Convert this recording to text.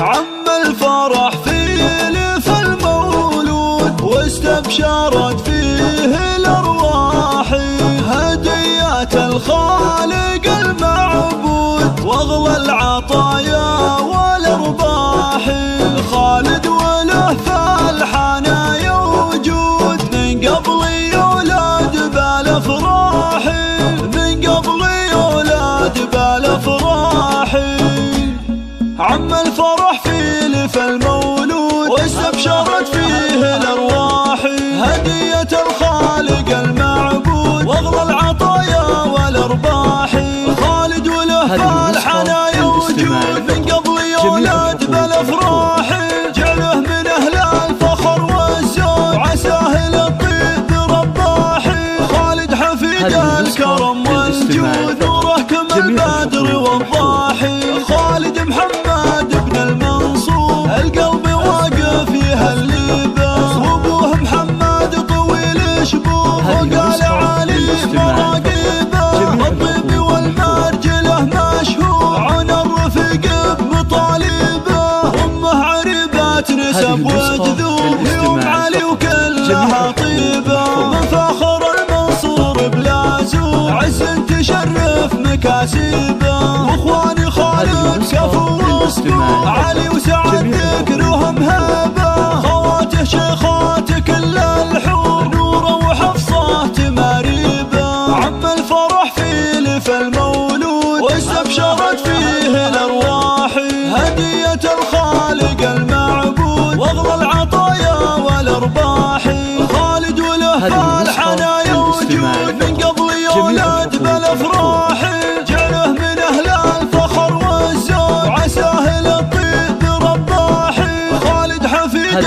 عم الفرح فيه لف المولود واستبشرت فيه الأرواح، هديات الخالق المعبود واغلى العطايا والأرباح. خالد وله فالحنايا وجود من قبل يولد بالأفراح، من قبل يولد بالأفراح. عم الفرح فيه لف المولود واستبشرت فيه الأرواح، هدية الخالق المعبود واغلى العطايا والأرباح. خالد وله فالحنايا وجود من قبل يولد بالأفراح، جعله من أهل الفخر والزود عساه للطيب رباح. خالد حفيد الكرم والجود نوره كما البدر والضاحي. خالد محمد بن المنصور القلب واقف يهلبه، وابوه محمد طويل شبوه وقال علي مراقبه. الطيب والمرجله مشهور عن الرفيق بمطالبه، امه عريبات نسب وجذور يوم علي وكلها طيبه. من فخر المنصور بلا زور عز تشرف مكاسبه، واخواني خالد كفو وسطور علي وسعد ذكرهم هبه. خواته شيخات كل الحور نوره وحفصه تماريبه. عم الفرح فيه لف المولود واستبشرت فيه الأرواح، هدية الخالق المعبود واغلى العطايا والأرباح. خالد وله فالحنايا وجود من قبل يولد بالأفراح، جعله من أهل الفخر والزود عساه للطيب رباح. خالد حفيد